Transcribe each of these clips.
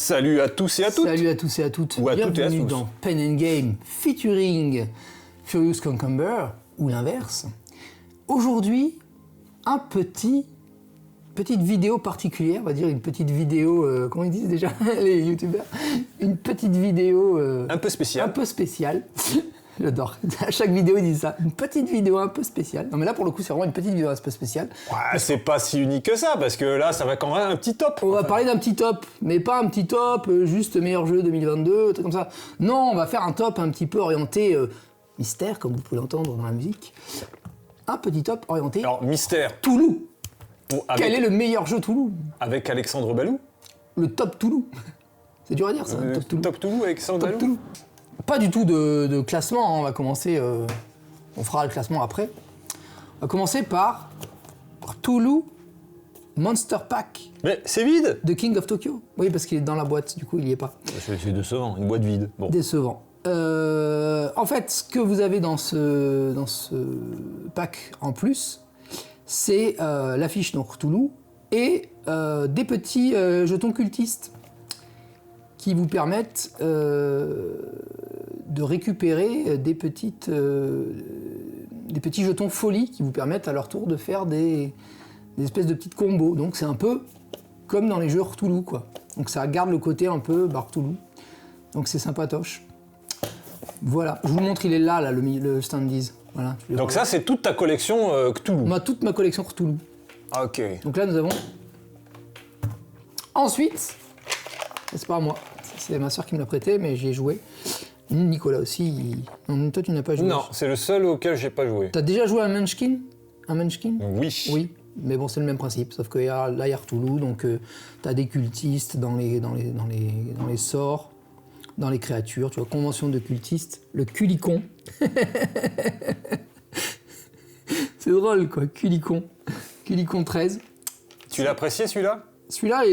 Salut à tous et à toutes. Salut à tous et à toutes. Ou à toutes et à Bienvenue tous. dans Pen and Game featuring Furious Cucumber ou l'inverse. Aujourd'hui, petite vidéo particulière, on va dire une petite vidéo, comment ils disent déjà les youtubeurs, une petite vidéo Un peu spécial. un peu spéciale. J'adore. À chaque vidéo, ils disent ça. Une petite vidéo un peu spéciale. Non, mais là, pour le coup, c'est vraiment une petite vidéo un peu spéciale. Ouais, c'est pas si unique que ça, parce que là, ça va quand même un petit top. On va parler d'un petit top, mais pas un petit top, juste meilleur jeu 2022, un truc comme ça. Non, on va faire un top un petit peu orienté mystère, comme vous pouvez l'entendre dans la musique. Un petit top orienté Alors, mystère. Toulouse. Bon, Quel est le meilleur jeu Toulouse? avec Alexandre Balou. Le top Toulouse. C'est dur à dire ça, top Toulouse. Top Toulouse, Alexandre Top Balou. Toulouse. Pas du tout de classement, hein. On va commencer, on fera le classement après. On va commencer par Toulouse Monster Pack Mais c'est vide. de King of Tokyo. Oui, parce qu'il est dans la boîte, du coup il y est pas. C'est décevant, une boîte vide. Bon. Décevant. En fait, ce que vous avez dans ce pack en plus, c'est l'affiche donc Cthulhu et des petits jetons cultistes qui vous permettent de récupérer des petits jetons folie qui vous permettent à leur tour de faire des espèces de petites combos. Donc c'est un peu comme dans les jeux Cthulhu, quoi. Donc ça garde le côté un peu Cthulhu. Donc c'est sympatoche. Voilà, je vous montre, il est là le standees. Voilà, Donc ça, c'est toute ta collection Cthulhu. toute ma collection Cthulhu. Ah, ok. Donc là, nous avons... Ensuite, c'est pas moi, c'est ma soeur qui me l'a prêté, mais j'y ai joué. Nicolas aussi. Non, toi, tu n'as pas joué. Non, c'est le seul auquel j'ai pas joué. T'as déjà joué à Munchkin? Un Munchkin? Oui. Oui, mais bon, c'est le même principe, sauf que là, il y a Cthulhu, donc t'as des cultistes dans les sorts, dans les créatures, tu vois, convention de cultistes, le culicon. C'est drôle, quoi, culicon. Culicon 13. Tu l'as apprécié celui-là? Celui-là,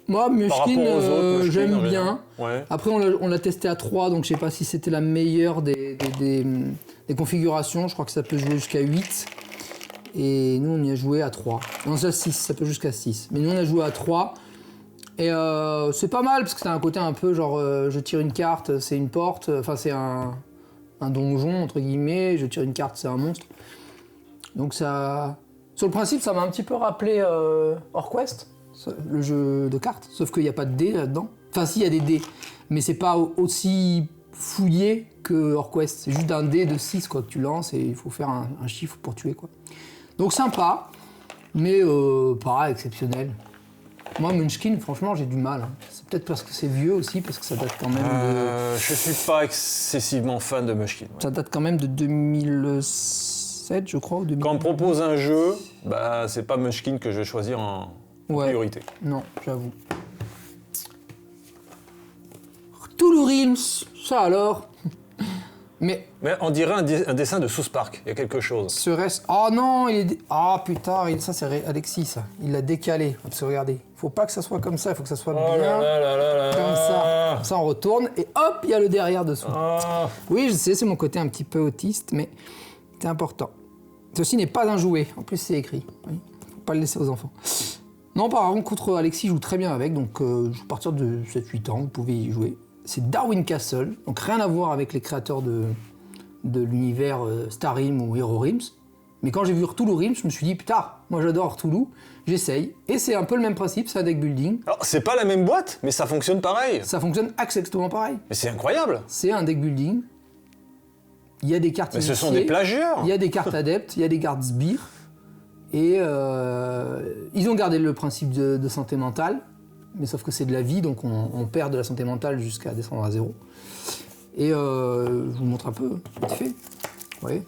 moi, Munchkin, rapport aux autres, Munchkin, j'aime en bien. Ouais. Après, on l'a testé à 3, donc je sais pas si c'était la meilleure des configurations. Je crois que ça peut jouer jusqu'à 8. Et nous, on y a joué à 3. Non, ça 6, ça peut jusqu'à 6. Mais nous, on a joué à 3. Et c'est pas mal, parce que c'est un côté un peu genre, je tire une carte, c'est une porte. Enfin, c'est un donjon, entre guillemets. Je tire une carte, c'est un monstre. Donc ça... Sur le principe, ça m'a un petit peu rappelé Orquest, le jeu de cartes. Sauf qu'il n'y a pas de dés là-dedans. Enfin, si, il y a des dés. Mais c'est pas aussi fouillé que Orquest. C'est juste un dé de 6 quoi, que tu lances et il faut faire un chiffre pour tuer, quoi. Donc sympa, mais pas exceptionnel. Moi, Munchkin, franchement, j'ai du mal. Hein. C'est peut-être parce que c'est vieux aussi, parce que ça date quand même de... Je suis pas excessivement fan de Munchkin. Ouais. Ça date quand même de 2007, je crois, ou 2008. Quand on me propose un jeu, bah c'est pas Munchkin que je vais choisir en priorité. Non, j'avoue. Cthulhu Realms, ça alors. Mais Mais on dirait un dessin de South Park, il y a quelque chose. serait-ce... Oh non, il est... Ah putain, ça c'est Alexis, ça. Il l'a décalé, faut regarder. Faut pas que ça soit comme ça, il faut que ça soit Oh bien là là là là comme ça. Comme ça, on retourne et hop, il y a le derrière dessous. Ah. Oui, je sais, c'est mon côté un petit peu autiste, mais c'est important. Ceci n'est pas un jouet, en plus c'est écrit. Oui, faut pas le laisser aux enfants. Non, par contre, Alexis joue très bien avec, donc à partir de 7-8 ans, vous pouvez y jouer. C'est Darwin Castle, donc rien à voir avec les créateurs de l'univers Star Realm ou Hero Realms. Mais quand j'ai vu Cthulhu Realms, je me suis dit, putain, moi j'adore Cthulhu, j'essaye. Et c'est un peu le même principe, c'est un deck building. Alors, c'est pas la même boîte, mais ça fonctionne pareil. Ça fonctionne exactement pareil. Mais c'est incroyable. C'est un deck building. Il y a des cartes Mais ce sont initiées, des plagieurs. il y a des cartes adeptes, il y a des cartes sbires. Et ils ont gardé le principe de santé mentale, mais sauf que c'est de la vie, donc on perd de la santé mentale jusqu'à descendre à 0. Et je vous montre un peu, vite fait. Vous voyez,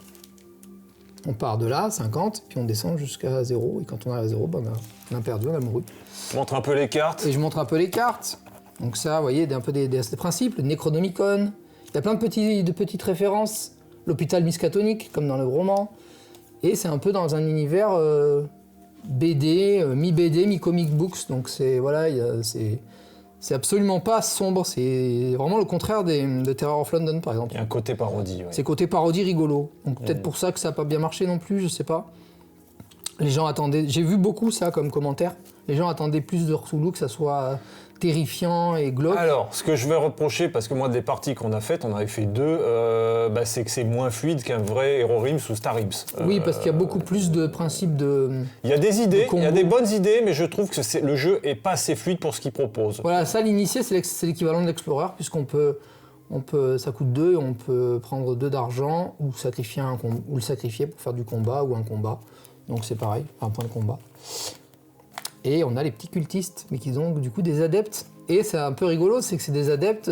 on part de là, 50, puis on descend jusqu'à 0, et quand on arrive à 0, ben, on a perdu, on a mouru. Montre un peu les cartes. Et je montre un peu les cartes. Donc ça, vous voyez, un peu des principes, le Necronomicon. Il y a plein de petites références. L'hôpital miskatonique, comme dans le roman. Et c'est un peu dans un univers BD, mi-BD, mi-comic books. Donc c'est voilà, c'est absolument pas sombre. C'est vraiment le contraire de Terror of London, par exemple. Il y a un côté parodie. Ouais. C'est côté parodie rigolo. Donc peut-être pour ça que ça n'a pas bien marché non plus, je sais pas. Les gens attendaient. J'ai vu beaucoup ça comme commentaire. Les gens attendaient plus de Cthulhu, que ça soit terrifiant et glauque. Alors, ce que je vais reprocher, parce que moi, des parties qu'on a faites, on avait fait 2, c'est que c'est moins fluide qu'un vrai Hero Realms ou Star Realms. Oui, parce qu'il y a beaucoup plus de principes de... Il y a des idées, il y a des bonnes idées, mais je trouve que le jeu est pas assez fluide pour ce qu'il propose. Voilà, ça, l'initié, c'est l'équivalent de l'Explorer, puisqu'on peut... ça coûte 2, on peut prendre 2 d'argent ou ou le sacrifier pour faire du combat ou un combat. Donc c'est pareil, un point de combat. Et on a les petits cultistes, mais qui ont du coup des adeptes. Et c'est un peu rigolo, c'est que c'est des adeptes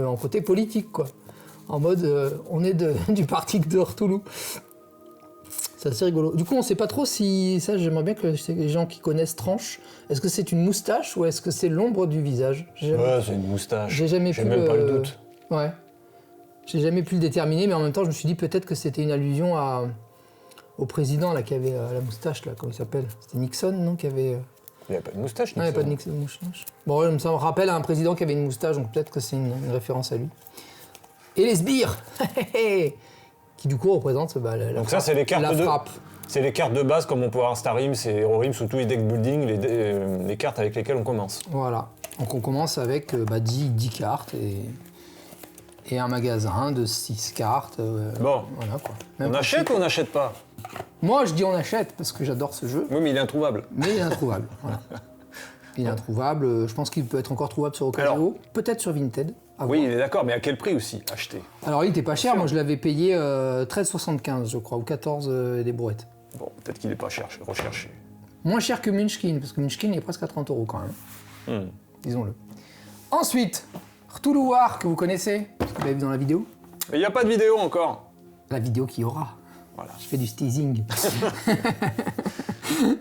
en côté politique, quoi. En mode, on est du parti de Cthulhu. C'est assez rigolo. Du coup, on sait pas trop si... Ça, j'aimerais bien que les gens qui connaissent tranchent. Est-ce que c'est une moustache ou est-ce que c'est l'ombre du visage? Ouais, c'est une moustache. J'ai même pas le doute. Ouais. J'ai jamais pu le déterminer, mais en même temps, je me suis dit peut-être que c'était une allusion au président là, qui avait la moustache, là, comment il s'appelle? C'était Nixon, non, qui avait... Il n'y a pas de moustache, Non, il n'y a pas de moustache. Bon, ça me rappelle un président qui avait une moustache, donc peut-être que c'est une référence à lui. Et les sbires qui du coup représentent la donc frappe, ça, c'est les cartes la frappe. C'est les cartes de base, comme on peut avoir Star Realms et Hero Realms ou tous les deck building, les cartes avec lesquelles on commence. Voilà. Donc on commence avec 10 cartes et un magasin de 6 cartes. Bon, voilà, quoi. on achète ou on n'achète pas? Moi, je dis on achète parce que j'adore ce jeu. Oui, mais il est introuvable. Mais il est introuvable, voilà. Il est introuvable. Je pense qu'il peut être encore trouvable sur Ocasio, peut-être sur Vinted. Oui, il est d'accord, mais à quel prix aussi acheter? Alors, il n'était pas cher. Moi, je l'avais payé 13,75, je crois, ou 14 des brouettes. Bon, peut-être qu'il n'est pas recherché. Moins cher que Munchkin, parce que Munchkin est presque à 30 € quand même. Disons-le. Ensuite, Cthulhu War, que vous connaissez, parce que vous l'avez vu dans la vidéo. Mais il n'y a pas de vidéo encore. La vidéo qu'il y aura. Voilà. Je fais du teasing.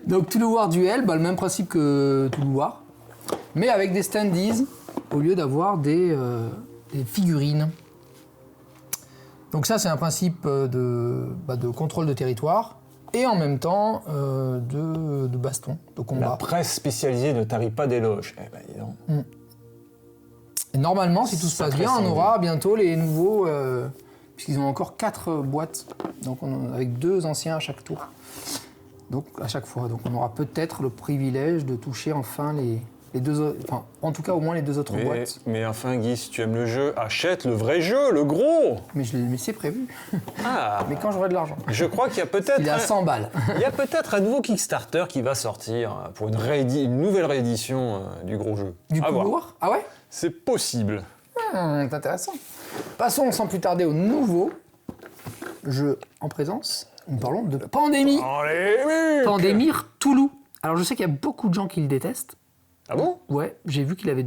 Donc Cthulhu War Duel, le même principe que Cthulhu War, mais avec des standees au lieu d'avoir des figurines. Donc ça, c'est un principe de contrôle de territoire et en même temps de baston, de combat. La presse spécialisée ne tarit pas d'éloges. Eh ben, dis donc. Et normalement, si tout se passe bien, on aura bientôt les nouveaux... puisqu'ils ont encore 4 boîtes, donc avec 2 anciens à chaque tour. Donc à chaque fois. Donc on aura peut-être le privilège de toucher enfin les 2 autres... Enfin, en tout cas, au moins les 2 autres boîtes. Mais enfin, Guy, si tu aimes le jeu, achète le vrai jeu, le gros. Mais c'est prévu. Ah. Mais quand j'aurai de l'argent. Je crois qu'il y a peut-être... Il est à 100 balles. Il y a peut-être un nouveau Kickstarter qui va sortir pour une nouvelle réédition du gros jeu. Du couloir? Ah ouais? C'est possible. C'est intéressant. Passons sans plus tarder au nouveau jeu en présence. Nous parlons de Pandémie. Pandémie Cthulhu. Alors je sais qu'il y a beaucoup de gens qui le détestent. Ah bon? Ouais, j'ai vu qu'il avait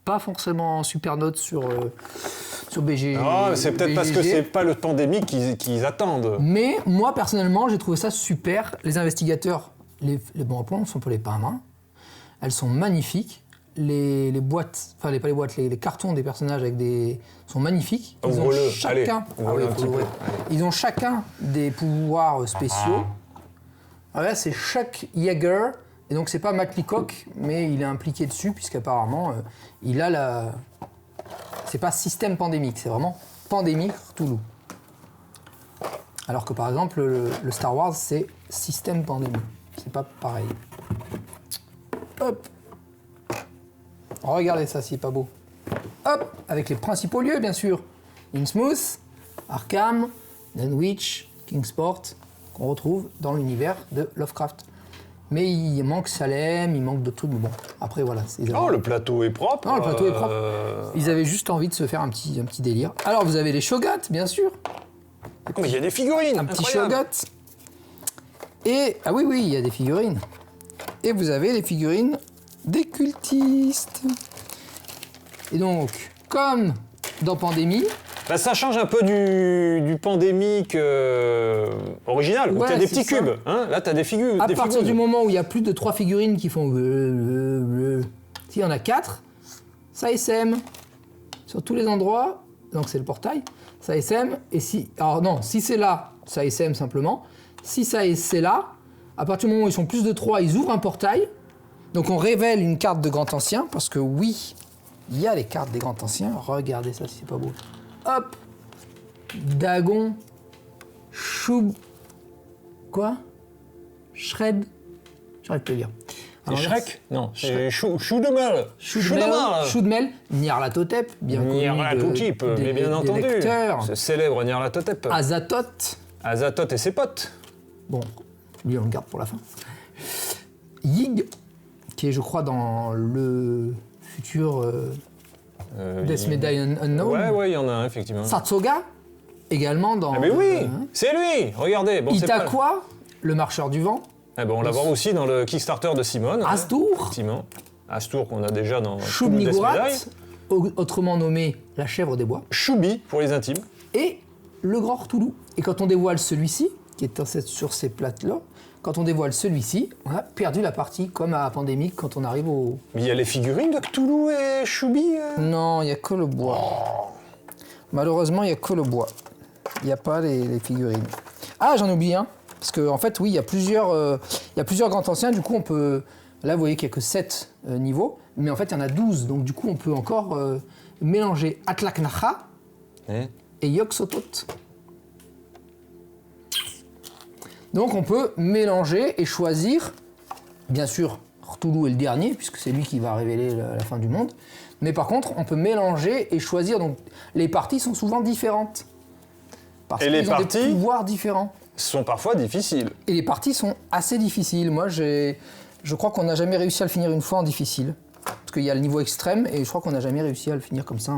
pas forcément super notes sur BG. Ah, c'est peut-être parce que c'est pas le Pandémie qu'ils attendent. Mais moi personnellement, j'ai trouvé ça super. Les investigateurs, les bons plans sont pour les peindre. Hein. Elles sont magnifiques. Les boîtes, enfin pas les boîtes, les cartons des personnages sont magnifiques. Ils ont chacun, ils ont chacun des pouvoirs spéciaux. Alors là, c'est Chuck Yeager, et donc c'est pas Matt Leacock, mais il est impliqué dessus puisqu'apparemment il a c'est pas système pandémique, c'est vraiment pandémique Cthulhu. Alors que par exemple le Star Wars c'est système pandémique, c'est pas pareil. Hop. Regardez ça, c'est pas beau. Hop, avec les principaux lieux, bien sûr. Innsmouth, Arkham, Dunwich, Kingsport, qu'on retrouve dans l'univers de Lovecraft. Mais il manque Salem, il manque d'autres trucs, mais bon, après voilà. Le plateau est propre. Non, le plateau est propre. Ils avaient juste envie de se faire un petit délire. Alors, vous avez les Shoggoths, bien sûr. Mais il y a des figurines. Un petit Shoggoth. Et, ah oui, il y a des figurines. Et vous avez les figurines des cultistes. Et donc, comme dans Pandémie... ça change un peu du pandémique original, où t'as des petits cubes. Hein, là, t'as des figures. À partir du moment où il y a plus de 3 figurines qui font... S'il y en a 4, ça SM. Sur tous les endroits, donc c'est le portail, ça SM. Et si... Alors non, si c'est là, ça SM simplement. Si c'est là, à partir du moment où ils sont plus de 3, ils ouvrent un portail. Donc on révèle une carte de Grand Ancien, parce que oui, il y a les cartes des Grands Anciens. Regardez ça, si c'est pas beau. Hop, Dagon, Choub... Quoi? Shred? J'arrête de te le dire. C'est Shrek? Non, c'est Choudemel. Choudemel, Nyarlathotep, bien connu Nyarlathotep, mais bien entendu. Ce célèbre Nyarlathotep. Azathoth et ses potes. Bon, lui on le garde pour la fin. Yig, qui est je crois dans le futur Death Medaille Unknown. Ouais, il y en a un effectivement. Satsoga, également dans... Ah mais oui, c'est lui, regardez. Bon, Itakwa, le marcheur du vent. Ah ben, on l'a voir aussi dans le Kickstarter de Simone. Astur. Effectivement. Astur qu'on a déjà dans Shub-Niggurath, autrement nommé la chèvre des bois. Choubi pour les intimes. Et le grand Cthulhu. Et quand on dévoile celui-ci, qui est sur ces plates-là, quand on dévoile celui-ci, on a perdu la partie, comme à Pandémique, quand on arrive au... Mais il y a les figurines de Cthulhu et Choubi Non, il n'y a que le bois. Malheureusement, il n'y a que le bois. Il n'y a pas les figurines. Ah, j'en oublie un. Parce qu'en fait, oui, il y a plusieurs grands anciens. Du coup, on peut... Là, vous voyez qu'il n'y a que 7 niveaux. Mais en fait, il y en a 12. Donc, du coup, on peut encore mélanger Atlaknacha et Yog-Sothoth. Donc, on peut mélanger et choisir, bien sûr, Cthulhu est le dernier, puisque c'est lui qui va révéler la fin du monde. Mais par contre, on peut mélanger et choisir. Donc, les parties sont souvent différentes. Parce qu'ils ont des pouvoirs différents. Sont parfois difficiles. Et les parties sont assez difficiles. Moi, je crois qu'on n'a jamais réussi à le finir une fois en difficile. Parce qu'il y a le niveau extrême, et je crois qu'on n'a jamais réussi à le finir comme ça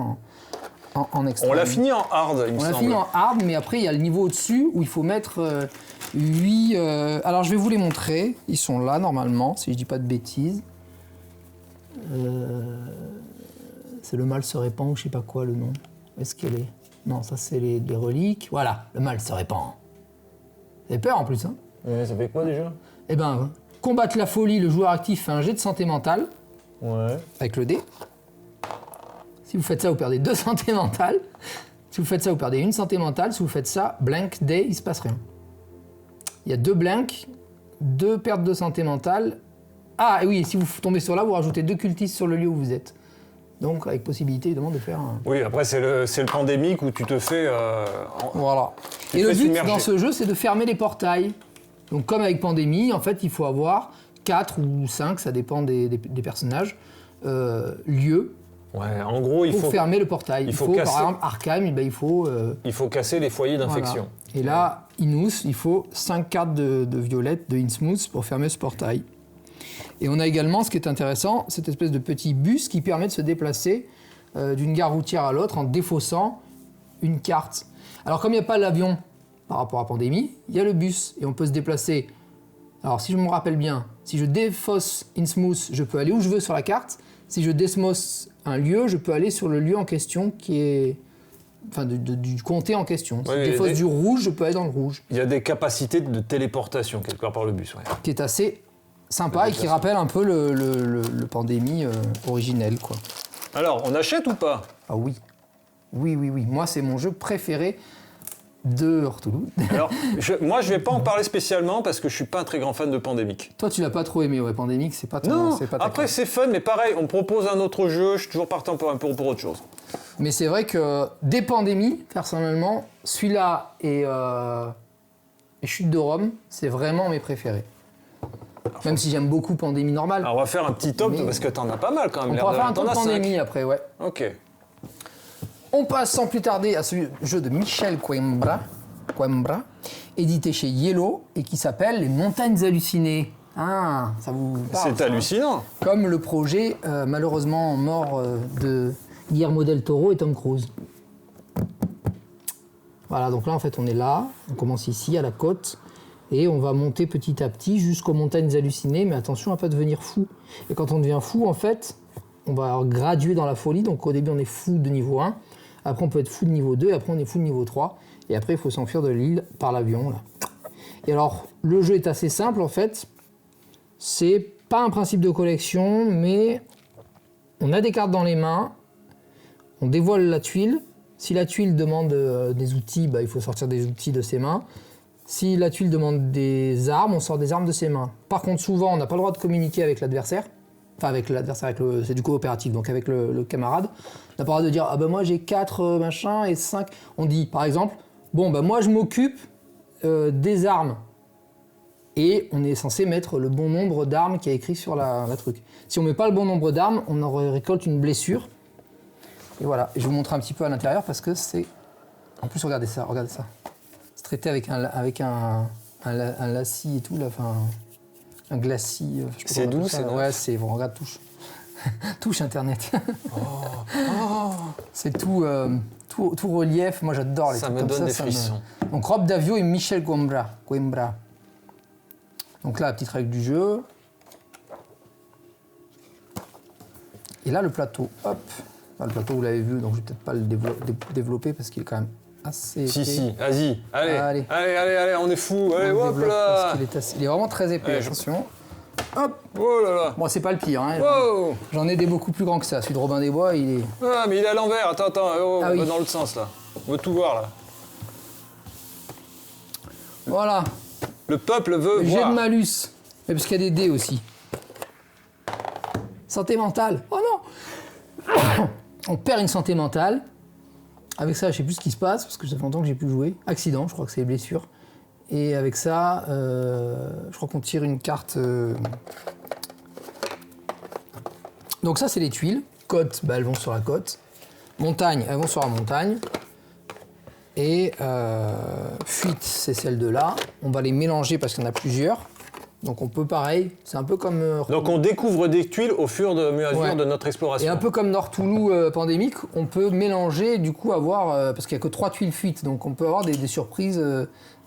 en extrême. On l'a fini en hard, il me semble. On l'a fini en hard, mais après, il y a le niveau au-dessus, où il faut mettre 8... Alors, je vais vous les montrer. Ils sont là, normalement, si je dis pas de bêtises. C'est le mal se répand, ou je sais pas quoi, le nom. Où est-ce qu'elle est? Non, ça, c'est les reliques. Voilà, le mal se répand. Vous avez peur en plus, hein? Ouais, ça fait quoi déjà? Eh ben, combattre la folie, le joueur actif fait un jet de santé mentale. Ouais. Avec le dé. Si vous faites ça, vous perdez 2 santé mentale. Si vous faites ça, vous perdez 1 santé mentale. Si vous faites ça, blank, dé, il se passe rien. Il y a 2 blanks, 2 pertes de santé mentale. Ah, et oui, si vous tombez sur là, vous rajoutez 2 cultistes sur le lieu où vous êtes. Donc, avec possibilité, évidemment, de faire un... Oui, après, c'est le pandémique où tu te fais... Voilà. Et le but dans ce jeu, c'est de fermer les portails. Donc, comme avec Pandémie, en fait, il faut avoir 4 ou 5, ça dépend des personnages, lieux. Ouais, en gros, il faut fermer le portail. Il faut casser... par exemple, Arkham, il faut... il faut casser les foyers d'infection. Voilà. Et là, Inus, il faut 5 cartes de violette, de Innsmouth, pour fermer ce portail. Et on a également, ce qui est intéressant, cette espèce de petit bus qui permet de se déplacer d'une gare routière à l'autre en défaussant une carte. Alors comme il n'y a pas l'avion par rapport à Pandémie, il y a le bus et on peut se déplacer. Alors si je me rappelle bien, si je défausse Innsmouth, je peux aller où je veux sur la carte. Si je défausse un lieu, je peux aller sur le lieu en question qui est... Enfin, du comté en question. Si je défausse du rouge, je peux aller dans le rouge. Il y a des capacités de téléportation quelque part par le bus, ouais. Qui est assez... sympa et qui rappelle un peu le Pandémie originel, quoi. Alors, on achète ou pas? Ah oui. Oui. Moi, c'est mon jeu préféré de Cthulhu. Alors, moi, je vais pas en parler spécialement parce que je suis pas un très grand fan de Pandémique. Toi, tu l'as pas trop aimé, ouais. Pandémique, c'est pas... Non, après, c'est fun, mais pareil, on me propose un autre jeu, je suis toujours partant pour autre chose. Mais c'est vrai que des Pandémies, personnellement, celui-là et Chute de Rome, c'est vraiment mes préférés. Même si j'aime beaucoup Pandémie normale. Alors on va faire un petit top parce que t'en as pas mal quand même. On pourra faire un top Pandémie après, ouais. Ok. On passe sans plus tarder à ce jeu de Michel Coimbra, édité chez Yellow et qui s'appelle Les Montagnes Hallucinées. Ah, ça vous parle? C'est hallucinant. Comme le projet malheureusement mort de Guillermo del Toro et Tom Cruise. Voilà, donc là en fait on est là, on commence ici à la côte. Et on va monter petit à petit jusqu'aux montagnes hallucinées, mais attention à ne pas devenir fou. Et quand on devient fou, en fait, on va graduer dans la folie. Donc au début, on est fou de niveau 1. Après, on peut être fou de niveau 2. Après, on est fou de niveau 3. Et après, il faut s'enfuir de l'île par l'avion. Là. Et alors, le jeu est assez simple, en fait. C'est pas un principe de collection, mais on a des cartes dans les mains. On dévoile la tuile. Si la tuile demande des outils, il faut sortir des outils de ses mains. Si la tuile demande des armes, on sort des armes de ses mains. Par contre, souvent, on n'a pas le droit de communiquer avec l'adversaire. Enfin, avec l'adversaire, c'est du coopératif, donc avec le camarade. On n'a pas le droit de dire « Ah ben moi j'ai 4 machins et 5... » On dit, par exemple, « Bon, ben moi je m'occupe des armes. Et on est censé mettre le bon nombre d'armes qui est écrit sur la truc. Si on met pas le bon nombre d'armes, on en récolte une blessure. Et voilà, et je vais vous montrer un petit peu à l'intérieur parce que c'est... En plus, regardez ça. C'est traité avec un lacis et tout, là, enfin... Un glacis. C'est doux, c'est ouais, c'est bon, regarde, touche. Touche Internet. C'est tout relief. Moi, j'adore les ça trucs me comme donne des frissons. Donc, Rob Davio et Michel Coimbra. Donc là, la petite règle du jeu. Et là, le plateau. Hop. Là, le plateau, vous l'avez vu, donc je vais peut-être pas le développer parce qu'il est quand même assez épais. Si, vas-y. Allez, on est fou. Allez, On le hop développe là. parce qu'il est vraiment très épais, Allez, attention. Hop. Oh là là. Bon, c'est pas le pire, hein. Wow. J'en ai des beaucoup plus grands que ça. Celui de Robin des Bois, il est... Ah, mais il est à l'envers. Attends, on Ah oui. va dans l'autre sens, là. On veut tout voir, là. Voilà. Le peuple veut Le jet voir. de malus. Mais parce qu'il y a des dés aussi. Santé mentale. Oh non. On perd une santé mentale. Avec ça, je sais plus ce qui se passe, parce que ça fait longtemps que j'ai plus joué. Accident, je crois que c'est les blessures. Et avec ça, je crois qu'on tire une carte... Donc ça, c'est les tuiles. Côte, elles vont sur la côte. Montagne, elles vont sur la montagne. Et fuite, c'est celle de là. On va les mélanger parce qu'il y en a plusieurs. Donc on peut pareil, c'est un peu comme... Donc on découvre des tuiles au fur et à mesure Ouais. de notre exploration. Et un peu comme Nord-Toulouse pandémique, on peut mélanger et du coup avoir... parce qu'il n'y a que 3 tuiles fuites, donc on peut avoir des surprises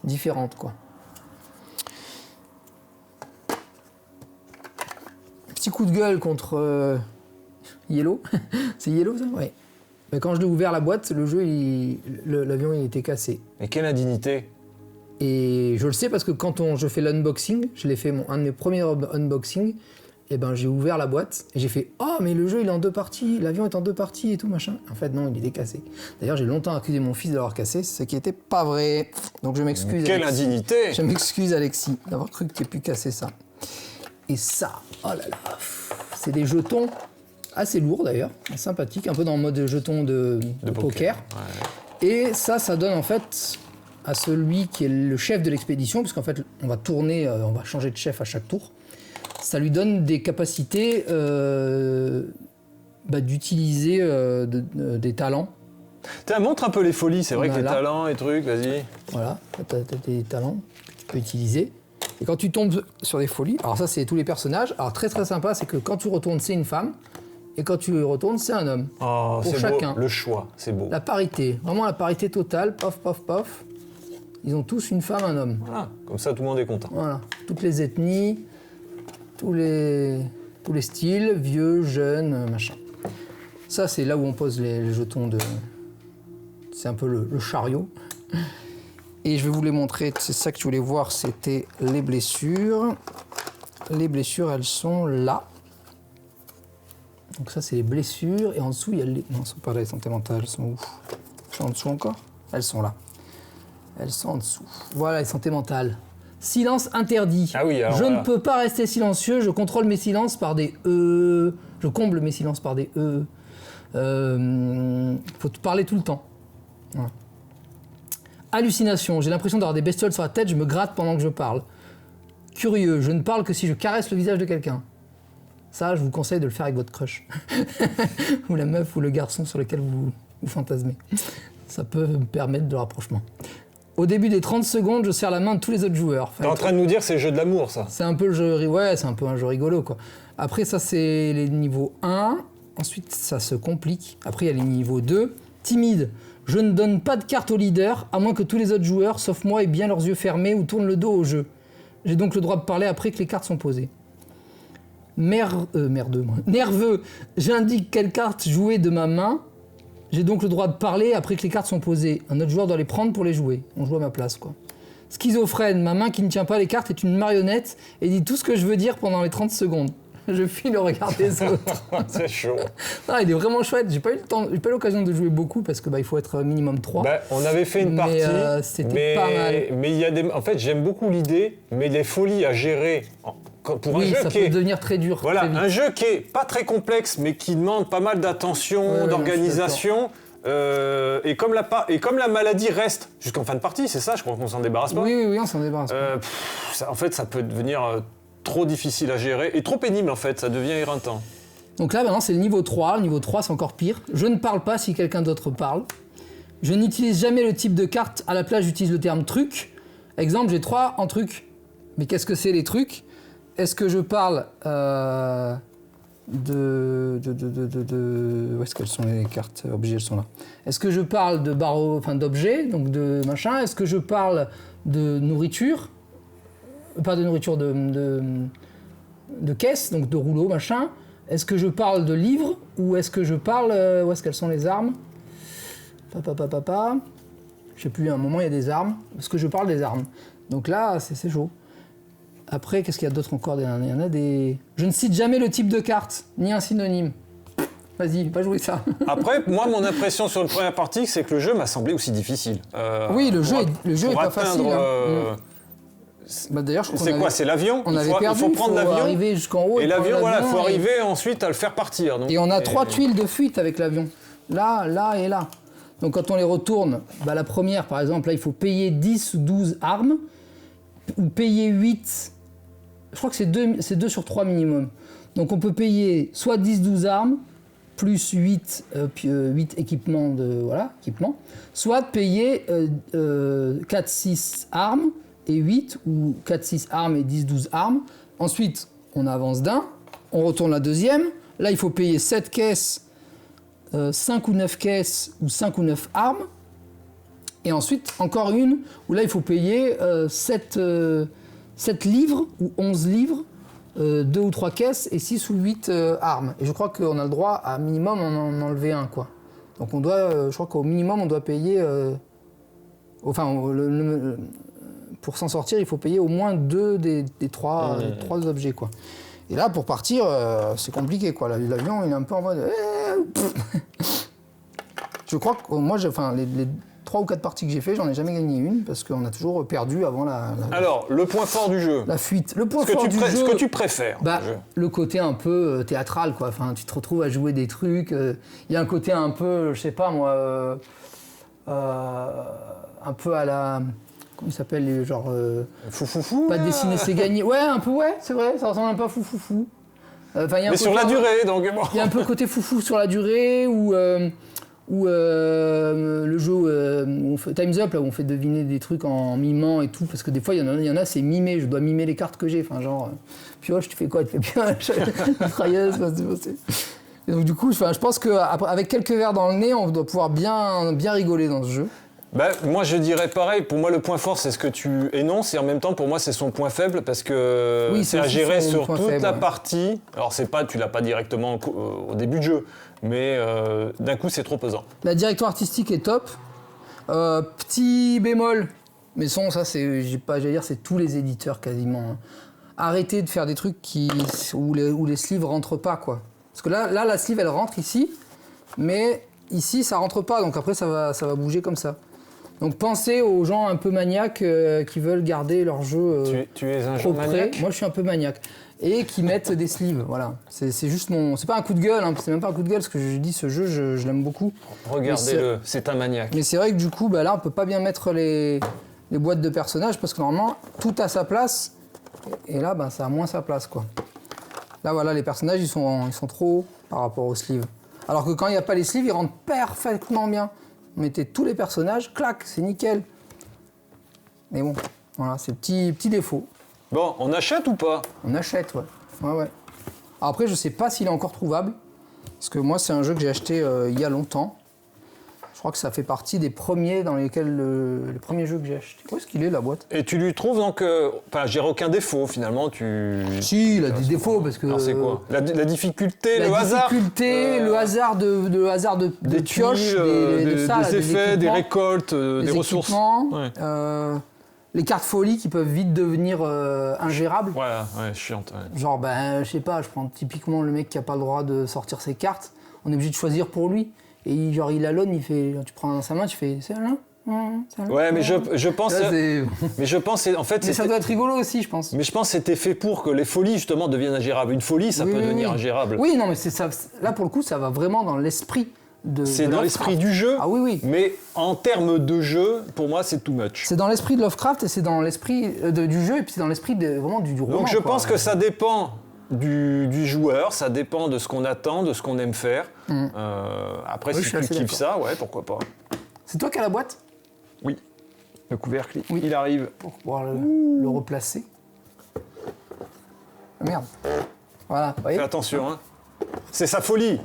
différentes, quoi. Petit coup de gueule contre Yellow. C'est Yellow, ça? Ouais. Mais quand je l'ai ouvert la boîte, le jeu, l'avion, il était cassé. Mais quelle indignité. Et je le sais parce que quand je fais l'unboxing, je l'ai fait un de mes premiers unboxings, et ben j'ai ouvert la boîte et j'ai fait « Oh, mais le jeu il est en 2 parties, l'avion est en 2 parties et tout machin ». En fait non, il était cassé. D'ailleurs j'ai longtemps accusé mon fils d'avoir cassé, ce qui n'était pas vrai. Donc je m'excuse Quelle Alexis. indignité. Je m'excuse Alexis d'avoir cru que tu aies pu casser ça. Et ça, oh là là, c'est des jetons assez lourds d'ailleurs, sympathiques, un peu dans le mode jetons de poker. Ouais. Et ça donne en fait à celui qui est le chef de l'expédition, parce qu'en fait on va tourner, on va changer de chef à chaque tour. Ça lui donne des capacités d'utiliser des talents. Montre un peu les folies, c'est vrai que les Voilà. talents et trucs, vas-y. Voilà, tu as des talents que tu peux utiliser. Et quand tu tombes sur des folies, alors ça c'est tous les personnages, alors très très sympa, c'est que quand tu retournes c'est une femme, et quand tu retournes c'est un homme. Oh, Pour c'est chacun. beau, le choix, c'est beau. La parité, vraiment la parité totale, pof pof pof. Ils ont tous une femme, un homme. Voilà, comme ça tout le monde est content. Voilà, toutes les ethnies, tous les styles, vieux, jeunes, machin. Ça, c'est là où on pose les jetons de... C'est un peu le chariot. Et je vais vous les montrer, c'est ça que tu voulais voir, c'était les blessures. Les blessures, elles sont là. Donc ça, c'est les blessures. Et en dessous, il y a les... Non, elles sont pas là, les santé mentale, elles sont où? Elles sont en dessous encore? Elles sont là. Elles sont en dessous. Voilà, les santé mentale. Silence interdit. Ah oui, alors je voilà. ne peux pas rester silencieux, je contrôle mes silences par des E. Je comble mes silences par des E. Faut te parler tout le temps. Voilà. Hallucination, j'ai l'impression d'avoir des bestioles sur la tête, je me gratte pendant que je parle. Curieux, je ne parle que si je caresse le visage de quelqu'un. Ça, je vous conseille de le faire avec votre crush. Ou la meuf ou le garçon sur lequel vous fantasmez. Ça peut me permettre de rapprochement. Au début des 30 secondes, je serre la main de tous les autres joueurs. T'es en train de nous dire c'est le jeu de l'amour, ça. C'est un peu le jeu, ouais, c'est un peu un jeu rigolo, quoi. Après, ça, c'est les niveaux 1. Ensuite, ça se complique. Après, il y a les niveaux 2. Timide. Je ne donne pas de carte au leader, à moins que tous les autres joueurs, sauf moi, aient bien leurs yeux fermés ou tournent le dos au jeu. J'ai donc le droit de parler après que les cartes sont posées. Merdeux, moi. Nerveux. J'indique quelle carte jouer de ma main. J'ai donc le droit de parler après que les cartes sont posées. Un autre joueur doit les prendre pour les jouer. On joue à ma place, quoi. Schizophrène. Ma main qui ne tient pas les cartes est une marionnette et dit tout ce que je veux dire pendant les 30 secondes. Je fuis le regard des autres. C'est chaud. Non, il est vraiment chouette. J'ai pas eu l'occasion de jouer beaucoup parce que il faut être minimum 3. Bah, on avait fait une partie, c'était pas mal. Mais il y a des... En fait, j'aime beaucoup l'idée, mais les folies à gérer pour un Oui, jeu ça qui peut est... devenir très dur. Voilà, très vite. un jeu qui est pas très complexe, mais qui demande pas mal d'attention, Ouais, d'organisation. Et comme la maladie reste jusqu'en fin de partie, c'est ça, je crois qu'on s'en débarrasse pas. Oui, on s'en débarrasse pas. En fait, ça peut devenir trop difficile à gérer et trop pénible, en fait, ça devient éreintant. Donc là, maintenant, c'est le niveau 3. Le niveau 3, c'est encore pire. Je ne parle pas si quelqu'un d'autre parle. Je n'utilise jamais le type de carte. À la place, j'utilise le terme truc. Exemple, j'ai 3 en truc. Mais qu'est-ce que c'est les trucs? Est-ce que je parle où est-ce qu'elles sont les cartes objets? Elles sont là. Est-ce que je parle de barreaux, enfin d'objets, donc de machin? Est-ce que je parle de nourriture? Pas de nourriture, de caisse, donc de rouleau, machin. Est-ce que je parle de livres? Ou est-ce que je parle... où est-ce qu'elles sont les armes? Je sais plus, à un moment il y a des armes. Est-ce que je parle des armes? Donc là, c'est chaud. Après, qu'est-ce qu'il y a d'autre encore? Il y en a des... Je ne cite jamais le type de carte, ni un synonyme. Vas-y, va jouer ça. Après, moi, mon impression sur le première partie, c'est que le jeu m'a semblé aussi difficile. Oui, le jeu est pas facile. Bah, d'ailleurs, je crois c'est quoi? C'est l'avion? On avait perdu, il faut prendre l'avion. Arriver jusqu'en haut. Et l'avion, voilà, il faut arriver ensuite à le faire partir. Donc, et on a 3 tuiles de fuite avec l'avion. Là, là et là. Donc quand on les retourne, bah, la première, par exemple, là, il faut payer 10 ou 12 armes, ou payer 8... Je crois que c'est 2 sur 3 minimum. Donc on peut payer soit 10-12 armes, plus 8 équipements, soit payer 4-6 armes et 8, ou 4-6 armes et 10-12 armes. Ensuite, on avance d'un, on retourne la deuxième. Là, il faut payer 7 caisses, 5 ou 9 caisses, ou 5 ou 9 armes. Et ensuite, encore une, où là, il faut payer 7 livres ou 11 livres, 2 ou 3 caisses et 6 ou 8 armes. Et je crois qu'on a le droit à minimum en enlever un, quoi. Donc on doit, je crois qu'au minimum on doit payer, pour s'en sortir, il faut payer au moins 2 des 3 objets, quoi. Et là, pour partir, c'est compliqué, quoi. L'avion, il est un peu en mode... Je crois que moi, les 3 ou 4 parties que j'ai fait, j'en ai jamais gagné une parce qu'on a toujours perdu avant la... Alors, le point fort du jeu. La fuite. Le point fort du jeu... Ce que tu préfères. Le côté un peu théâtral, quoi. Enfin, tu te retrouves à jouer des trucs. Il y a un côté un peu, je sais pas moi, un peu à la... Comment il s'appelle, genre... Fou. Pas dessiner, c'est gagner. Ouais, un peu, ouais, c'est vrai, ça ressemble un peu à fou. Mais sur la durée, donc... Il y a un peu le côté foufou sur la durée, ou le jeu où on fait Time's Up, là où on fait deviner des trucs en mimant et tout, parce que des fois il y en a c'est mimé, je dois mimer les cartes que j'ai, enfin genre pioche, tu fais quoi, tu fais bien mitrailleuse, et donc du coup je pense qu'avec quelques verres dans le nez on doit pouvoir bien rigoler dans ce jeu. Moi je dirais pareil, pour moi le point fort c'est ce que tu énonces et en même temps pour moi c'est son point faible parce que c'est à gérer sur toute la partie. Alors tu l'as pas directement au début du jeu, mais d'un coup c'est trop pesant. La direction artistique est top. Petit bémol, mais ça c'est tous les éditeurs quasiment. Hein. Arrêtez de faire des trucs où les sleeves rentrent pas, quoi. Parce que là la sleeve elle rentre ici, mais ici ça rentre pas, donc après ça va bouger comme ça. Donc pensez aux gens un peu maniaques qui veulent garder leur jeu tu es un jeu maniaque? Moi je suis un peu maniaque. Et qui mettent des sleeves, voilà. C'est juste c'est pas un coup de gueule, hein, c'est même pas un coup de gueule, parce que je dis ce jeu je l'aime beaucoup. Regardez-le, c'est un maniaque. Mais c'est vrai que du coup là on peut pas bien mettre les boîtes de personnages parce que normalement tout a sa place et là ça a moins sa place, quoi. Là voilà, les personnages ils sont trop hauts par rapport aux sleeves. Alors que quand il n'y a pas les sleeves, ils rentrent parfaitement bien. Mettez tous les personnages, clac, c'est nickel. Mais bon, voilà, c'est petit défaut. Bon, on achète ou pas? On achète, ouais. Alors après, je sais pas s'il est encore trouvable. Parce que moi, c'est un jeu que j'ai acheté il y a longtemps. Je crois que ça fait partie des premiers dans lesquels les premiers jeux que j'ai achetés. Où est-ce qu'il est, la boîte? Et tu lui trouves donc... j'ai aucun défaut, finalement, Si, il a des défauts, parce que... Alors c'est quoi? La difficulté, le hasard? La difficulté, le hasard des pioches, des effets, des récoltes, des ressources. Ouais. Les cartes folie qui peuvent vite devenir ingérables. Ouais, chiante. Ouais. Genre, je sais pas, je prends typiquement le mec qui a pas le droit de sortir ses cartes. On est obligé de choisir pour lui. Et il alone, tu prends dans sa main, tu fais c'est là. Ouais, mais je pense. Là, mais je pense, en fait. Mais ça doit être rigolo aussi, je pense. Mais je pense que c'était fait pour que les folies justement deviennent ingérables. Une folie, ça peut devenir ingérable. Oui, non, mais c'est ça. Là, pour le coup, ça va vraiment dans l'esprit C'est dans l'esprit du jeu. Ah oui. Mais en termes de jeu, pour moi, c'est too much. C'est dans l'esprit de Lovecraft et c'est dans l'esprit du jeu et puis c'est dans l'esprit vraiment du roman. Donc je pense que ça dépend du joueur, ça dépend de ce qu'on attend, de ce qu'on aime faire. Après, si tu kiffes ça, ouais, pourquoi pas. C'est toi qui as la boîte ? Oui. Le couvercle, il arrive. Pour pouvoir le replacer. Ah, merde. Voilà, vous voyez ? Fais attention, hein. C'est sa folie.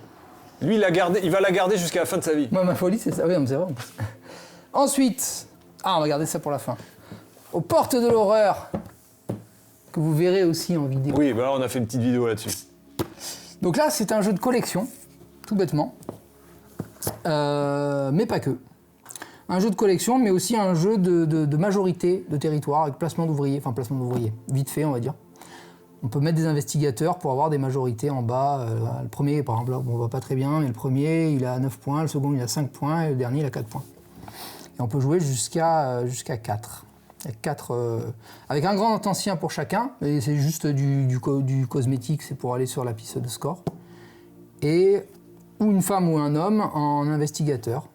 Lui, il va la garder jusqu'à la fin de sa vie. Moi, ma folie, c'est ça. Oui, c'est vrai. Ensuite, on va garder ça pour la fin. Aux portes de l'horreur, que vous verrez aussi en vidéo. Oui, bah là, on a fait une petite vidéo là-dessus. Donc là, c'est un jeu de collection, tout bêtement. Mais pas que. Un jeu de collection, mais aussi un jeu de majorité de territoire, avec placement d'ouvriers. Enfin, placement d'ouvriers, vite fait, on va dire. On peut mettre des investigateurs pour avoir des majorités en bas. Le premier, par exemple, on va pas très bien, mais le premier, il a 9 points, le second, il a 5 points, et le dernier, il a 4 points. Et on peut jouer jusqu'à 4. Il y a 4 avec un grand ancien pour chacun, et c'est juste du cosmétique, c'est pour aller sur la piste de score. Et ou une femme ou un homme en investigateur.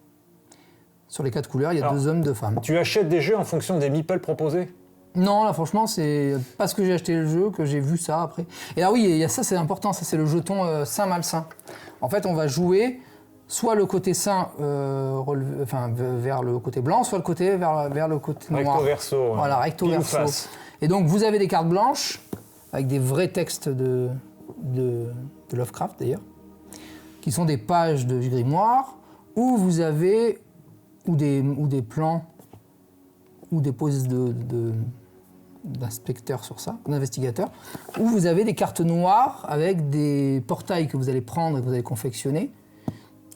Sur les 4 couleurs, il y a 2 hommes, 2 femmes. Tu achètes des jeux en fonction des meeples proposés ? Non, là franchement, c'est parce que j'ai acheté le jeu que j'ai vu ça après. Et là oui, il y a ça, c'est important, ça c'est le jeton sain malsain. En fait, on va jouer soit le côté sain vers le côté blanc, soit le côté vers le côté noir. Recto verso. Voilà, recto verso. Et donc vous avez des cartes blanches avec des vrais textes de Lovecraft d'ailleurs, qui sont des pages de grimoire où vous avez ou des plans ou des poses d'inspecteurs sur ça, d'investigateurs, où vous avez des cartes noires avec des portails que vous allez prendre et que vous allez confectionner.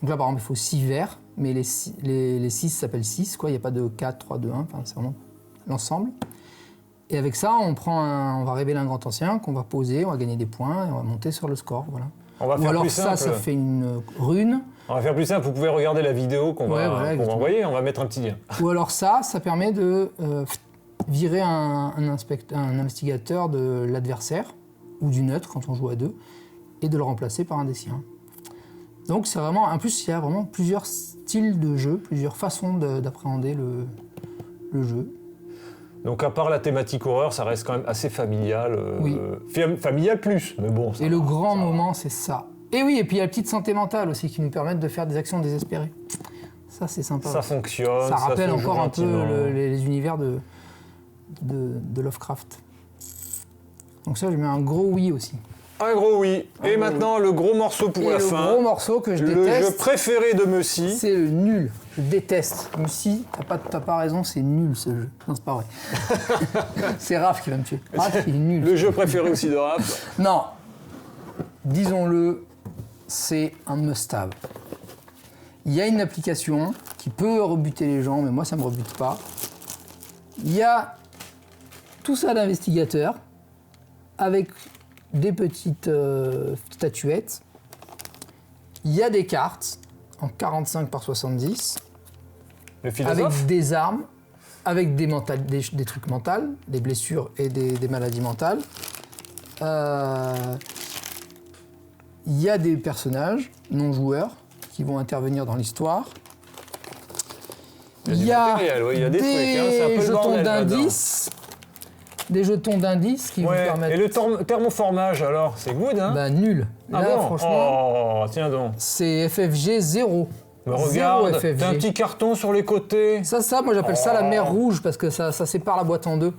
Donc là, par exemple, il faut 6 verts, mais les 6 s'appellent 6, quoi. Il n'y a pas de 4, 3, 2, 1, enfin, c'est vraiment l'ensemble. Et avec ça, on va révéler un grand ancien qu'on va poser, on va gagner des points et on va monter sur le score, voilà. On va faire Ou alors plus simple. ça fait une rune. On va faire plus simple, vous pouvez regarder la vidéo qu'on va envoyer, on va mettre un petit lien. Ou alors ça permet de virer un investigateur de l'adversaire, ou du neutre quand on joue à 2, et de le remplacer par un des siens. Donc c'est vraiment, en plus il y a vraiment plusieurs styles de jeu, plusieurs façons d'appréhender le jeu. Donc à part la thématique horreur, ça reste quand même assez familial. Oui. Familial plus, mais bon. Et le grand moment, c'est ça. Et oui, et puis il y a la petite santé mentale aussi qui nous permettent de faire des actions désespérées. Ça, c'est sympa. Ça fonctionne. Ça rappelle encore un peu les univers de Lovecraft. Donc ça, je mets un gros oui aussi. Un gros oui. Et maintenant, le gros morceau pour la fin. Le gros morceau que je déteste. Le jeu préféré de Meussy. C'est le nul. Je déteste. Meussy, t'as pas raison, c'est nul ce jeu. Non, c'est pas vrai. C'est Raph qui va me tuer. Raph, il est nul. Le jeu préféré aussi de Raph. Non. Disons-le, c'est un must-have. Il y a une application qui peut rebuter les gens, mais moi, ça me rebute pas. Il y a tout ça d'investigateurs avec des petites statuettes. Il y a des cartes en 45 par 70 avec des armes, avec des trucs mentaux, des blessures et des maladies mentales. Il y a des personnages non joueurs qui vont intervenir dans l'histoire. Il y a des jetons d'indices. Des jetons d'indices qui vous permettent... Et le thermoformage, alors, c'est good, hein? Bah, nul. Là, franchement... Oh, tiens donc. C'est FFG 0. Mais regarde, t'as un petit carton sur les côtés. Ça, moi, j'appelle ça la mer rouge, parce que ça sépare la boîte en deux.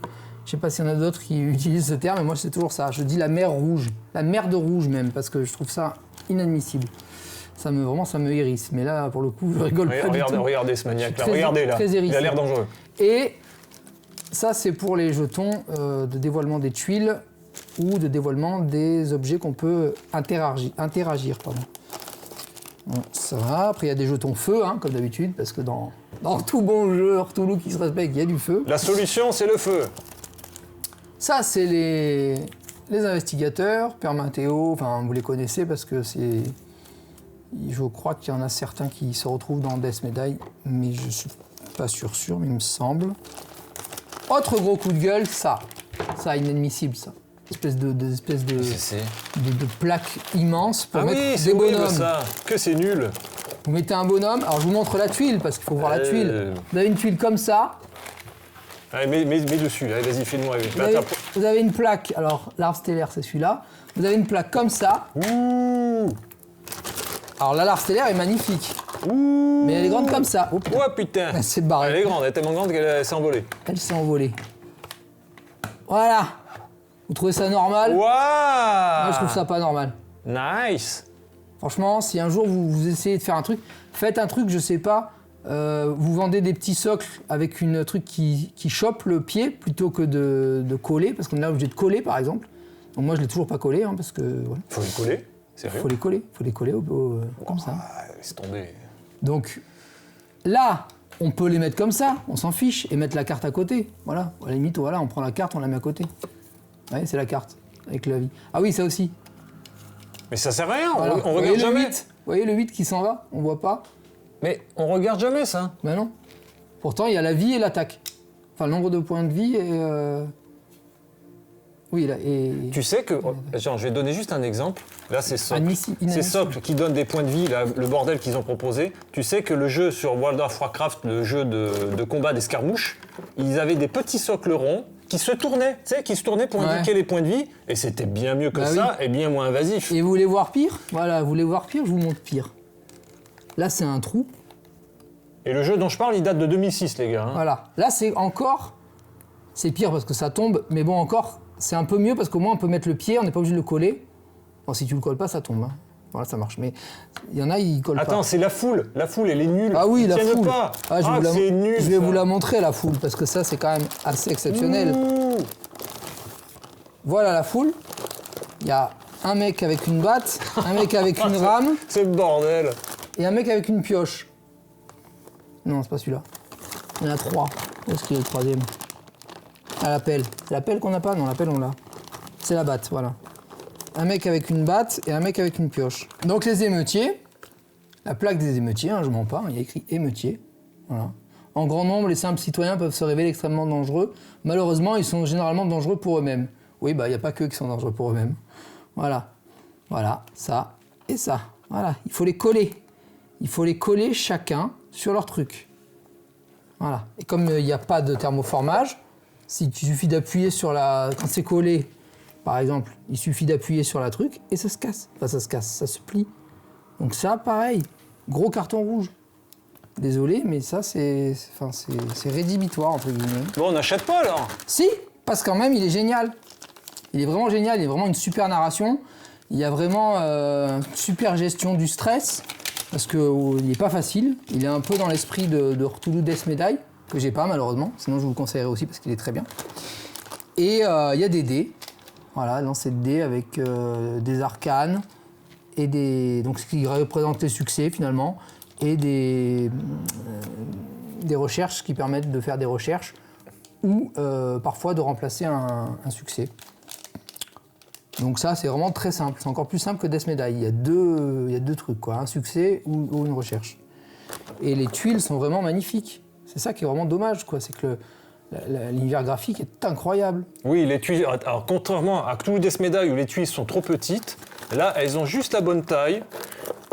Je sais pas s'il y en a d'autres qui utilisent ce terme, mais moi, c'est toujours ça. Je dis la mer rouge. La mer de rouge, même, parce que je trouve ça inadmissible. Ça me hérisse. Mais là, pour le coup, je rigole pas du tout. Regardez ce maniaque-là. Regardez, là. Il a l'air dangereux. Et... ça, c'est pour les jetons de dévoilement des tuiles ou de dévoilement des objets qu'on peut interagir. Bon, ça va. Après, il y a des jetons feu, hein, comme d'habitude, parce que dans tout bon jeu, Cthulhu qui se respecte, il y a du feu. La solution, c'est le feu. Ça, c'est les investigateurs, Père Mathéo, enfin, vous les connaissez parce que c'est... Je crois qu'il y en a certains qui se retrouvent dans Death Medaille, mais je suis pas sûr, mais il me semble... Autre gros coup de gueule, ça inadmissible, ça. Espèce de plaque immense pour mettre des bonhommes. Ça. Que c'est nul. Vous mettez un bonhomme. Alors, je vous montre la tuile, parce qu'il faut voir la tuile. Vous avez une tuile comme ça. Allez, mets dessus, allez, vas-y, fais-moi. Vous avez une plaque. Alors, l'arbre stellaire, c'est celui-là. Vous avez une plaque comme ça. Ouh. Alors, là, l'arbre stellaire est magnifique. Ouh. Mais elle est grande comme ça. Oh putain. Elle s'est barrée. Elle est grande, elle est tellement grande qu'elle s'est envolée. Elle s'est envolée. Voilà. Vous trouvez ça normal? Waouh. Moi, je trouve ça pas normal. Nice. Franchement, si un jour vous essayez de faire un truc, faites un truc, je sais pas, vous vendez des petits socles avec une truc qui chope le pied plutôt que de coller, parce qu'on est là obligé de coller par exemple. Donc moi je l'ai toujours pas collé, hein, parce que voilà. Faut les coller? Sérieux? Faut les coller comme ça. Laisse tomber. Donc là, on peut les mettre comme ça, on s'en fiche, et mettre la carte à côté. Voilà, à la limite, voilà, on prend la carte, on la met à côté. Ouais, c'est la carte, avec la vie. Ah oui, ça aussi. Mais ça sert à rien, Voilà. on regarde jamais. Vous voyez le 8 qui s'en va, on voit pas. Mais on regarde jamais ça. Ben non. Pourtant, il y a la vie et l'attaque. Enfin, le nombre de points de vie et... Oui, là, et... Tu sais que... Genre, je vais donner juste un exemple. Là, c'est Socle. C'est Socle qui donne des points de vie, là, le bordel qu'ils ont proposé. Tu sais que le jeu sur World of Warcraft, le jeu de combat d'escarmouche, ils avaient des petits socles ronds qui se tournaient, tu sais, qui se tournaient pour indiquer les points de vie. Et c'était bien mieux que ça, et bien moins invasif. Et vous voulez voir pire? Voilà, vous voulez voir pire, je vous montre pire. Là, c'est un trou. Et le jeu dont je parle, il date de 2006, les gars. Hein. Voilà. Là, c'est encore... C'est pire parce que ça tombe, mais bon, encore, c'est un peu mieux parce qu'au moins, on peut mettre le pied, on n'est pas obligé de le coller. Bon, si tu le colles pas, ça tombe. Hein. Voilà, ça marche. Mais il y en a, ils collent pas. Attends, c'est la foule. La foule, elle est nulle. Ah oui, la foule. Pas. Ah, c'est nul. Je vais vous la montrer, la foule, parce que ça, c'est quand même assez exceptionnel. Ouh. Voilà la foule. Il y a un mec avec une batte, un mec avec une rame. C'est le bordel. Et un mec avec une pioche. Non, c'est pas celui-là. Il y en a 3. Où est-ce qu'il est le troisième? Ah, la pelle. C'est la pelle qu'on n'a pas? Non, la pelle, on l'a. C'est la batte, voilà. Un mec avec une batte et un mec avec une pioche. Donc les émeutiers, la plaque des émeutiers, hein, je mens pas, il y a écrit émeutier. Voilà. En grand nombre, les simples citoyens peuvent se révéler extrêmement dangereux. Malheureusement, ils sont généralement dangereux pour eux-mêmes. Oui, bah il n'y a pas qu'eux qui sont dangereux pour eux-mêmes. Voilà. Voilà, ça et ça. Voilà, il faut les coller. Il faut les coller chacun sur leur truc. Voilà. Et comme il n'y a pas de thermoformage, il suffit d'appuyer sur la... Quand c'est collé, par exemple, il suffit d'appuyer sur la truc et ça se casse. Enfin, ça se casse, ça se plie. Donc ça, pareil, gros carton rouge. Désolé, mais ça, c'est rédhibitoire, entre guillemets. Bon, on n'achète pas, alors? Si, parce qu'en même, il est génial. Il est vraiment génial, il y a vraiment une super narration. Il y a vraiment une super gestion du stress, parce qu'il n'est pas facile. Il est un peu dans l'esprit de Cthulhu Death Medaille, que j'ai pas, malheureusement. Sinon, je vous le conseillerais aussi, parce qu'il est très bien. Et il y a des dés. Voilà, lancer de dés avec des arcanes et des... Donc, ce qui représente les succès, finalement, et des recherches qui permettent de faire des recherches ou parfois de remplacer un succès. Donc ça, c'est vraiment très simple. C'est encore plus simple que Death Medaille. Il y a deux trucs, quoi. Un succès ou une recherche. Et les tuiles sont vraiment magnifiques. C'est ça qui est vraiment dommage, quoi. C'est que l'univers graphique est incroyable. Oui, les tuiles... Alors, contrairement à Cthulhu Death Medaille, où les tuiles sont trop petites, là, elles ont juste la bonne taille.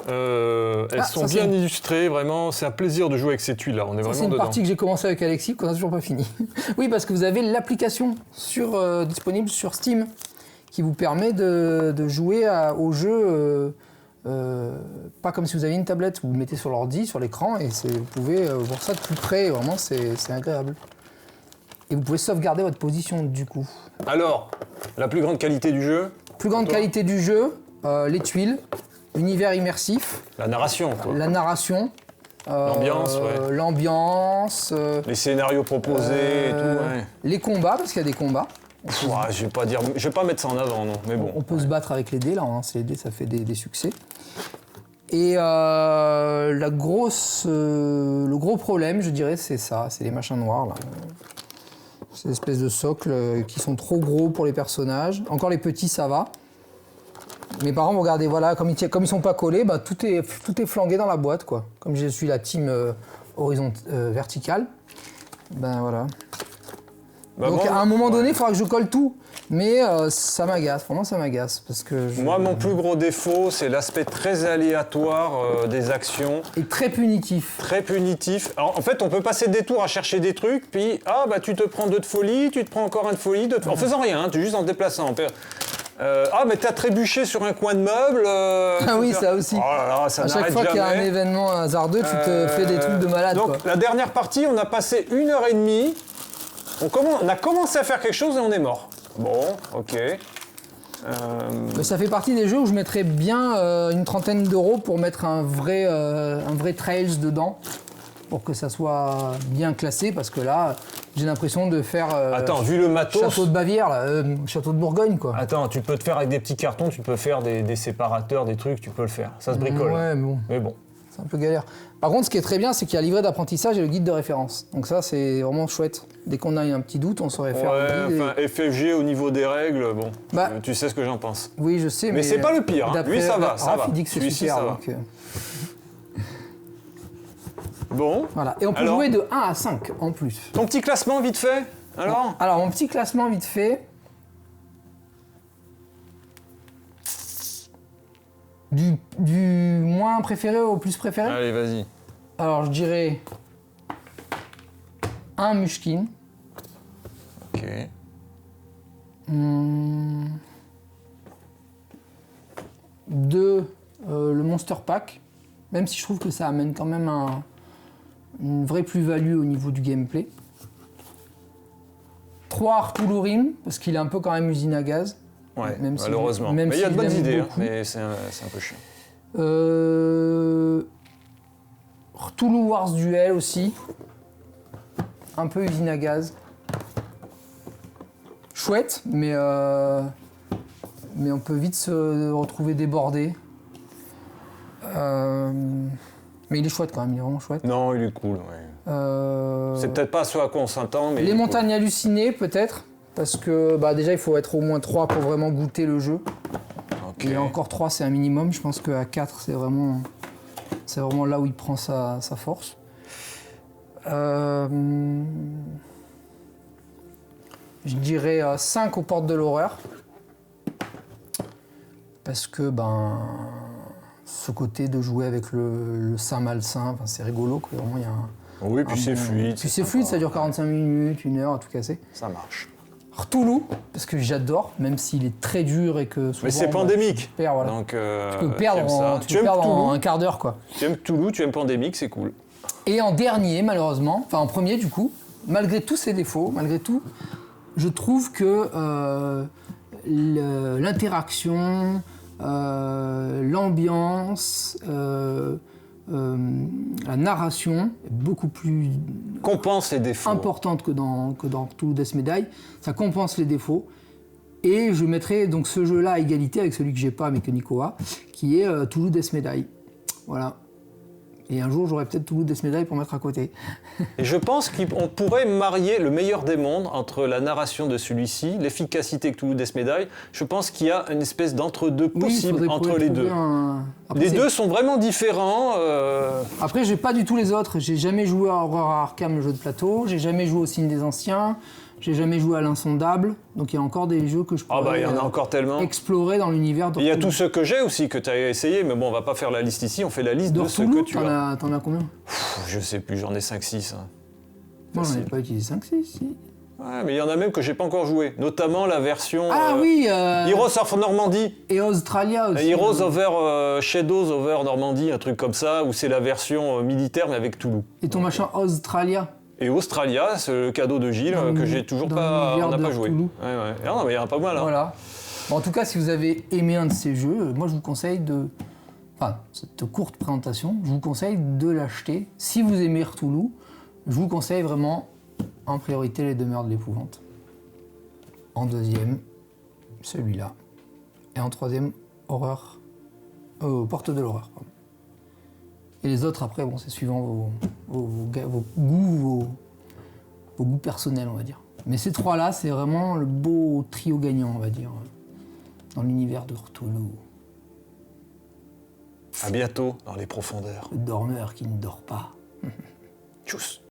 Elles sont bien illustrées, vraiment. C'est un plaisir de jouer avec ces tuiles-là. On est vraiment dedans. C'est une partie que j'ai commencé avec Alexis, qu'on n'a toujours pas fini. Oui, parce que vous avez l'application disponible sur Steam, qui vous permet de jouer au jeu, pas comme si vous aviez une tablette, vous mettez sur l'ordi, sur l'écran, et vous pouvez voir ça de plus près, vraiment c'est agréable. Et vous pouvez sauvegarder votre position du coup. Alors, la plus grande qualité du jeu? Plus grande qualité du jeu, les tuiles, univers immersif. La narration, quoi. La narration. L'ambiance, ouais. L'ambiance. Les scénarios proposés et tout, ouais. Les combats, parce qu'il y a des combats. Je vais pas mettre ça en avant, non, mais bon. On peut se battre avec les dés, là, on lance les dés, ça fait des succès. Et le gros problème, je dirais, c'est ça, c'est les machins noirs, là. Ces espèces de socles qui sont trop gros pour les personnages. Encore les petits, ça va. Mais par exemple, regardez, voilà, comme ils sont pas collés, bah, tout est flanqué dans la boîte, quoi. Comme je suis la team verticale, ben voilà. Bah donc à un moment donné, il faudra que je colle tout. Mais ça m'agace, vraiment ça m'agace. Parce que moi, mon plus gros défaut, c'est l'aspect très aléatoire des actions. Et très punitif. Très punitif. Alors, en fait, on peut passer des tours à chercher des trucs, puis tu te prends 2 de folie, tu te prends encore un de folie, en faisant rien, juste en te déplaçant. Mais t'as trébuché sur un coin de meuble. Ah oui, ça aussi. Oh là là, ça à chaque fois qu'il y a un événement hasardeux, tu te fais des trucs de malade. Donc, la dernière partie, on a passé 1h30. On a commencé à faire quelque chose et on est mort. Bon, ok. Mais ça fait partie des jeux où je mettrais bien une trentaine d'euros pour mettre un vrai Trails dedans. Pour que ça soit bien classé, parce que là, j'ai l'impression de faire... Attends, vu le matos... Château de Bavière, là, château de Bourgogne, quoi. Attends, tu peux te faire avec des petits cartons, tu peux faire des séparateurs, des trucs, tu peux le faire. Ça se bricole. Ouais, mais bon. C'est un peu galère. Par contre, ce qui est très bien, c'est qu'il y a le livret d'apprentissage et le guide de référence. Donc ça, c'est vraiment chouette. Dès qu'on a un petit doute, on saurait faire le guide. FFG au niveau des règles, bon, tu sais ce que j'en pense. Oui, je sais, mais c'est pas le pire. Lui, ça va, ça va. Il dit que c'est super, donc... Bon. Voilà. Et on peut jouer de 1 à 5 en plus. Ton petit classement vite fait, alors ? Alors, mon petit classement vite fait... Du moins préféré au plus préféré ? Allez, vas-y. Alors, je dirais 1 Mushkin. Ok. 2 le Monster Pack, même si je trouve que ça amène quand même une vraie plus-value au niveau du gameplay. 3 Artulu Rim, parce qu'il est un peu quand même usine à gaz. Ouais, même malheureusement. Mais il y a de bonnes idées, mais c'est un peu chiant. Cthulhu Wars Duel aussi. Un peu usine à gaz. Chouette, mais on peut vite se retrouver débordé. Mais il est chouette quand même, il est vraiment chouette. Non, il est cool, ouais. C'est peut-être pas ce à quoi on s'entend, mais... Les montagnes hallucinées, peut-être. Parce que déjà, il faut être au moins 3 pour vraiment goûter le jeu. Okay. Et encore 3, c'est un minimum. Je pense qu'à 4, c'est vraiment là où il prend sa force. Je dirais 5 aux portes de l'horreur. Parce que ce côté de jouer avec le saint malsain, c'est rigolo. Vraiment, y a oui, puis c'est fluide. Puis c'est fluide, ça dure 45 minutes, 1 heure à tout casser. Ça marche. Cthulhu, parce que j'adore, même s'il est très dur et que souvent... Mais c'est pandémique. Tu perds, voilà. Donc, tu peux perdre en un quart d'heure, quoi. Tu aimes Cthulhu, tu aimes pandémique, c'est cool. Et en dernier, malheureusement, enfin en premier du coup, malgré tous ses défauts, malgré tout, je trouve que l'interaction, l'ambiance, la narration est beaucoup plus compense les défauts. Importante que dans Cthulhu Death Medaille. Ça compense les défauts. Et je mettrai donc ce jeu-là à égalité avec celui que j'ai pas mais que Nico a, qui est Cthulhu Death Medaille. Voilà. Et un jour, j'aurai peut-être Cthulhu Death Medaille pour mettre à côté. Et je pense qu'on pourrait marier le meilleur des mondes entre la narration de celui-ci, l'efficacité de Cthulhu Death Medaille. Je pense qu'il y a une espèce d'entre-deux possible entre les deux. Les deux sont vraiment différents. Après, j'ai pas du tout les autres. J'ai jamais joué à Horror Arkham, le jeu de plateau. J'ai jamais joué au Signe des Anciens. J'ai jamais joué à l'Insondable, donc il y a encore des jeux que je pourrais y en a encore tellement. Explorer dans l'univers de Il y a tous ceux que j'ai aussi, que tu as essayé, mais bon, on va pas faire la liste ici, on fait la liste de ceux que tu as. T'en as combien ? Je sais plus, j'en ai 5-6. Hein. Moi, j'en ai pas utilisé 5-6, si. Ouais, mais il y en a même que j'ai pas encore joué, notamment la version... Heroes of Normandy. Et Australia aussi. Heroes over Shadows over Normandy, un truc comme ça, où c'est la version militaire, mais avec Toulouse. Et ton machin Australia ? Et Australia, c'est le cadeau de Gilles que j'ai toujours pas, on n'a pas joué. Ouais. Ah non, mais il y en a pas mal. Hein. Voilà. Bon, en tout cas, si vous avez aimé un de ces jeux, moi je vous conseille cette courte présentation, je vous conseille de l'acheter. Si vous aimez Cthulhu, je vous conseille vraiment en priorité les Demeures de l'épouvante. En deuxième, celui-là. Et en troisième, Porte de l'horreur. Pardon. Et les autres, après, c'est suivant vos goûts, vos goûts personnels, on va dire. Mais ces trois-là, c'est vraiment le beau trio gagnant, on va dire, dans l'univers de Cthulhu. À bientôt dans les profondeurs. Le dormeur qui ne dort pas. Tchuss.